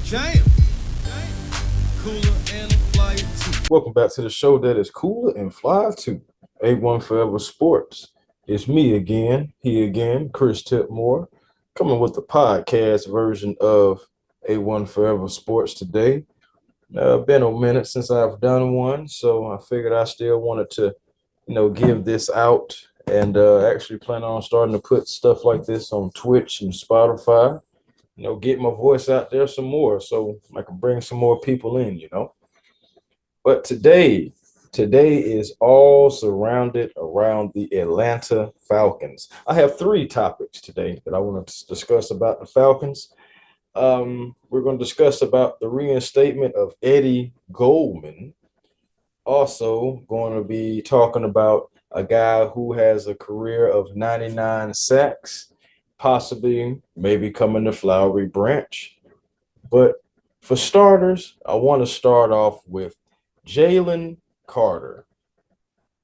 Jam. Cooler and fly too. Welcome back to the show that is cooler and fly too. A1 Forever Sports. It's me again, he again, Chris Tipmore, coming with the podcast version of A1 Forever Sports today. Been a minute since I've done one, so I figured I still wanted to, give this out and actually plan on starting to put stuff like this on Twitch and Spotify. Get my voice out there some more so I can bring some more people in. But today is all surrounded around the Atlanta Falcons. I have three topics today that I want to discuss about the Falcons. We're going to discuss about the reinstatement of Eddie Goldman. Also, going to be talking about a guy who has a career of 99 sacks, possibly maybe coming to Flowery Branch. But for starters, I want to start off with Jalen Carter,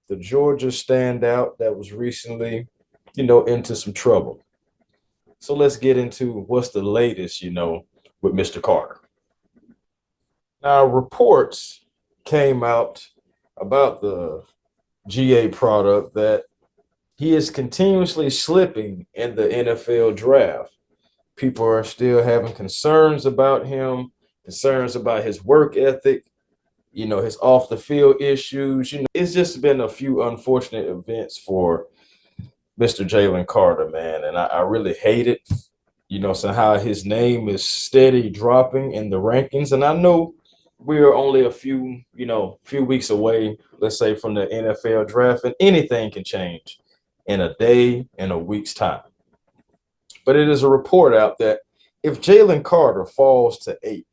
the Georgia standout that was recently, into some trouble. So let's get into what's the latest, with Mr. Carter. Now, reports came out about the GA product that he is continuously slipping in the NFL draft. People are still having concerns about him, concerns about his work ethic, his off the field issues. It's just been a few unfortunate events for Mr. Jalen Carter, man. And I really hate it. Somehow his name is steady dropping in the rankings. And I know we are only a few weeks away, let's say, from the NFL draft, and anything can change in a day, in a week's time. But it is a report out that if Jalen Carter falls to 8,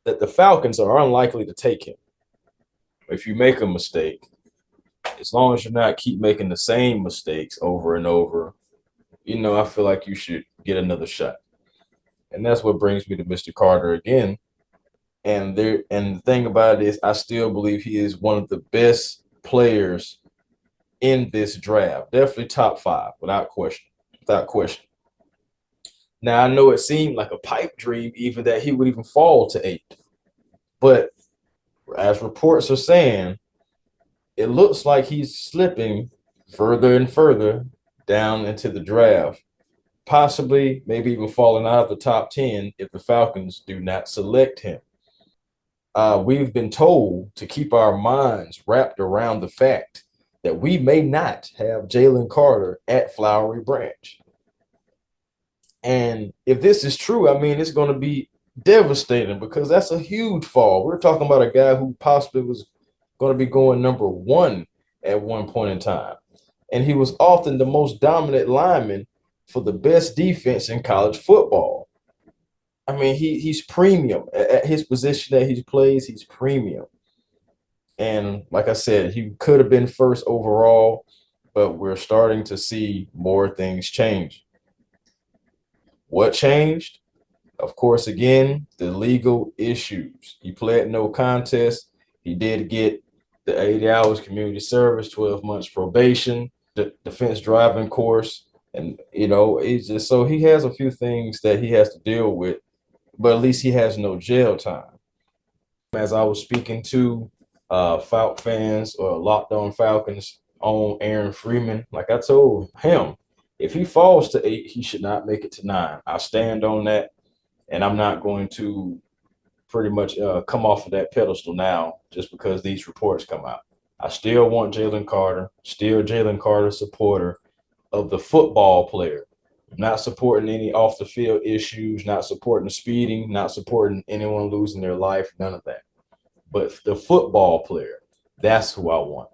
that the Falcons are unlikely to take him. If you make a mistake, as long as you're not keep making the same mistakes over and over, I feel like you should get another shot. And that's what brings me to Mr. Carter again. And the thing about it is I still believe he is one of the best players in this draft. Definitely top 5, without question. Without question. Now, I know it seemed like a pipe dream even that he would even fall to 8. But as reports are saying, it looks like he's slipping further and further down into the draft, possibly maybe even falling out of the top 10 if the Falcons do not select him. We've been told to keep our minds wrapped around the fact that we may not have Jalen Carter at Flowery Branch. And if this is true, I mean, it's going to be devastating because that's a huge fall. We're talking about a guy who possibly was going to be going number 1 at one point in time. And he was often the most dominant lineman for the best defense in college football. I mean, he's premium. At his position that he plays, he's premium. And like I said, he could have been first overall, but we're starting to see more things change. What changed? Of course, again, the legal issues. He pled no contest. He did get the 80 hours community service, 12 months probation, the defense driving course. And, it's just so he has a few things that he has to deal with, but at least he has no jail time. As I was speaking to Falcon fans or Locked On Falcons on Aaron Freeman, like I told him, if he falls to 8, he should not make it to 9. I stand on that, and I'm not going to pretty much come off of that pedestal now just because these reports come out. I still want Jalen Carter, still Jalen Carter supporter of the football player. I'm not supporting any off the field issues, not supporting speeding, not supporting anyone losing their life, none of that. But the football player, that's who I want.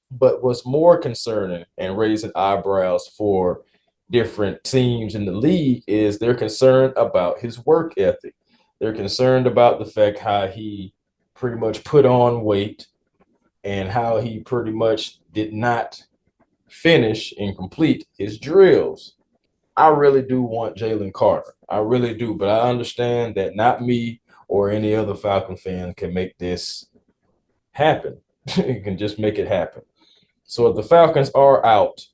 But what's more concerning and raising eyebrows for different teams in the league is they're concerned about his work ethic. They're concerned about the fact how he pretty much put on weight and how he pretty much did not finish and complete his drills. I really do want Jalen Carter. I really do. But I understand that not me or any other Falcon fan can make this happen. It can just make it happen. So if the Falcons are out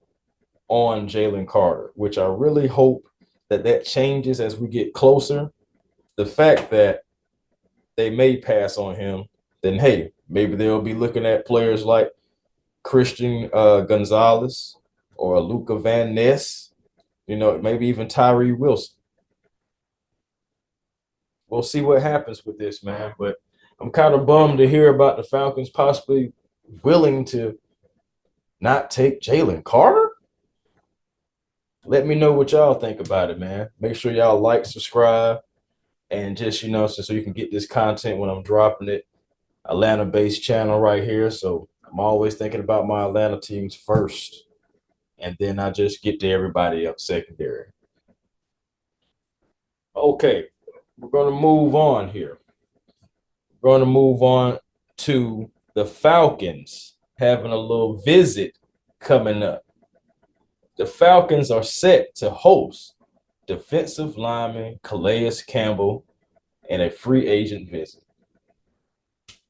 on Jalen Carter, which I really hope that changes as we get closer, the fact that they may pass on him, then hey, maybe they'll be looking at players like Christian Gonzalez or Luca Van Ness, maybe even Tyree Wilson. We'll see what happens with this, man. But I'm kind of bummed to hear about the Falcons possibly willing to not take Jalen Carter. Let me know what y'all think about it, man. Make sure y'all like, subscribe, and just, so you can get this content when I'm dropping it. Atlanta-based channel right here. So I'm always thinking about my Atlanta teams first. And then I just get to everybody else secondary. Okay, we're going to move on here. We're going to move on to the Falcons having a little visit coming up. The Falcons are set to host defensive lineman Calais Campbell and a free agent visit.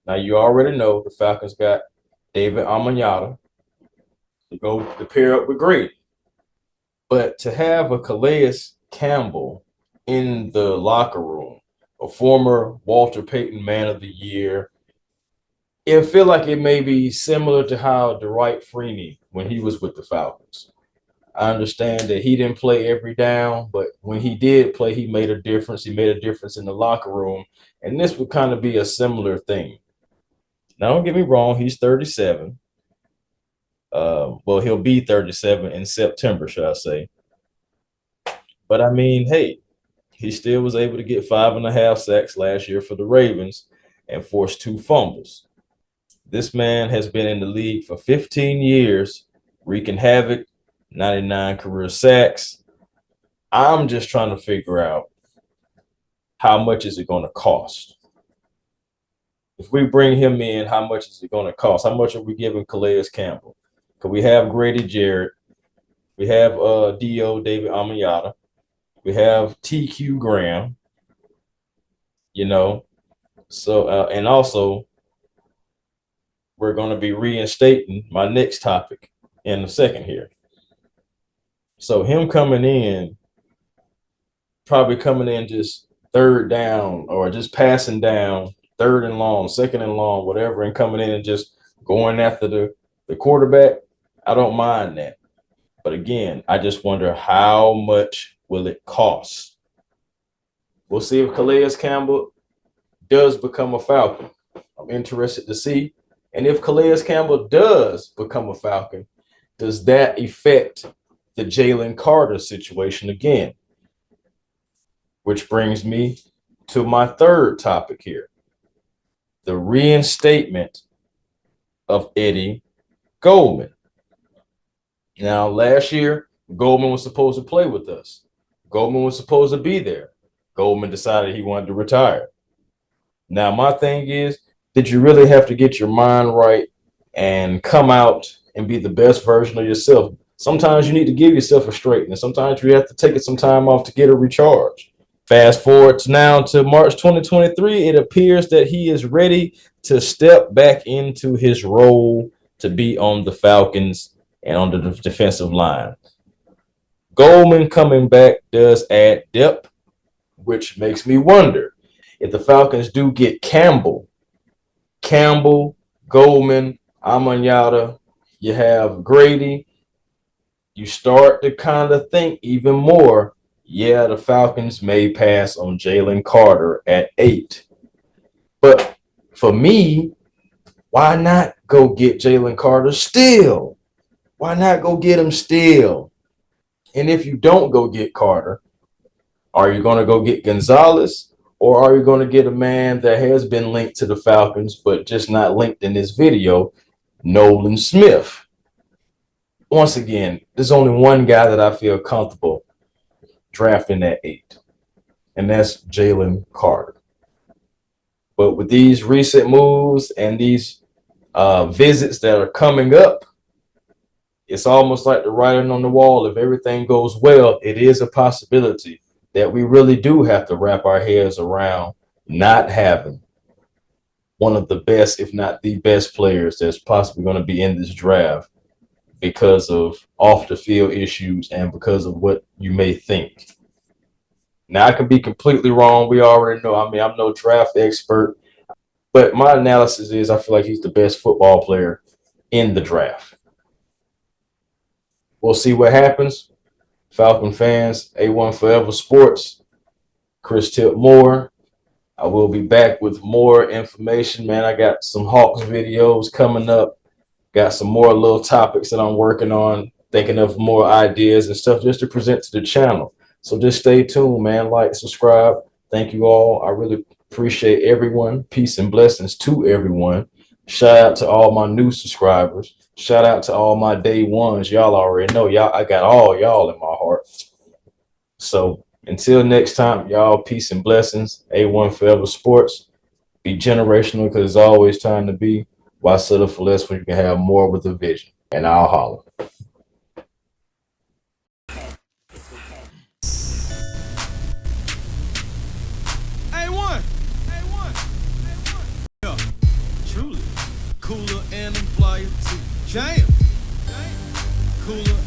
Now, you already know the Falcons got David Amanyata to pair up with Grady. But to have a Calais Campbell in the locker room, a former Walter Payton Man of the Year, it feel like it may be similar to how Dwight Freeney when he was with the Falcons. I understand that he didn't play every down, but when he did play, he made a difference. He made a difference in the locker room, and this would kind of be a similar thing. Now, don't get me wrong, he's 37. Well, he'll be 37 in September, should I say. But I mean, hey, he still was able to get 5.5 sacks last year for the Ravens and forced 2 fumbles. This man has been in the league for 15 years, wreaking havoc, 99 career sacks. I'm just trying to figure out how much is it going to cost. If we bring him in, how much is it going to cost? How much are we giving Calais Campbell? Because we have Grady Jarrett. We have D.O. David Amanyata. We have T.Q. Graham. So and also we're going to be reinstating my next topic in a second here. So him coming in, probably coming in just third down or just passing down, third and long, second and long, whatever, and coming in and just going after the quarterback, I don't mind that. But again, I just wonder how much will it cost? We'll see if Calais Campbell does become a Falcon. I'm interested to see. And if Calais Campbell does become a Falcon, does that affect the Jalen Carter situation again? Which brings me to my third topic here. The reinstatement of Eddie Goldman. Now, last year, Goldman was supposed to play with us. Goldman was supposed to be there. Goldman decided he wanted to retire. Now, my thing is, did you really have to get your mind right and come out and be the best version of yourself? Sometimes you need to give yourself a straight, and sometimes you have to take it some time off to get a recharge. Fast forward now to March 2023, it appears that he is ready to step back into his role to be on the Falcons and on the defensive line. Goldman coming back does add depth, which makes me wonder if the Falcons do get Campbell, Goldman, Amanyata, you have Grady, you start to kind of think even more, yeah, the Falcons may pass on Jalen Carter at 8. But for me, why not go get Jalen Carter still? Why not go get him still? And if you don't go get Carter, are you going to go get Gonzalez, or are you going to get a man that has been linked to the Falcons but just not linked in this video, Nolan Smith? Once again, there's only one guy that I feel comfortable drafting at 8, and that's Jalen Carter. But with these recent moves and these visits that are coming up, it's almost like the writing on the wall. If everything goes well, it is a possibility that we really do have to wrap our heads around not having one of the best, if not the best players that's possibly going to be in this draft because of off the field issues and because of what you may think. Now, I could be completely wrong. We already know. I mean, I'm no draft expert, but my analysis is I feel like he's the best football player in the draft. We'll see what happens. Falcon fans, A1 Forever Sports, Chris Tip Moore. I will be back with more information, man. I got some Hawks videos coming up. Got some more little topics that I'm working on, thinking of more ideas and stuff just to present to the channel. So just stay tuned, man. Like, subscribe. Thank you all. I really appreciate everyone. Peace and blessings to everyone. Shout out to all my new subscribers. Shout out to all my day ones. Y'all already know. Y'all, I got all y'all in my heart. So until next time, y'all, peace and blessings. A1 Forever Sports. Be generational because it's always time to be. Why settle for less when you can have more with a vision? And I'll holler. A1. A1. A1. Yeah. Truly. Cooler and I'm flyer too. Jam. Cooler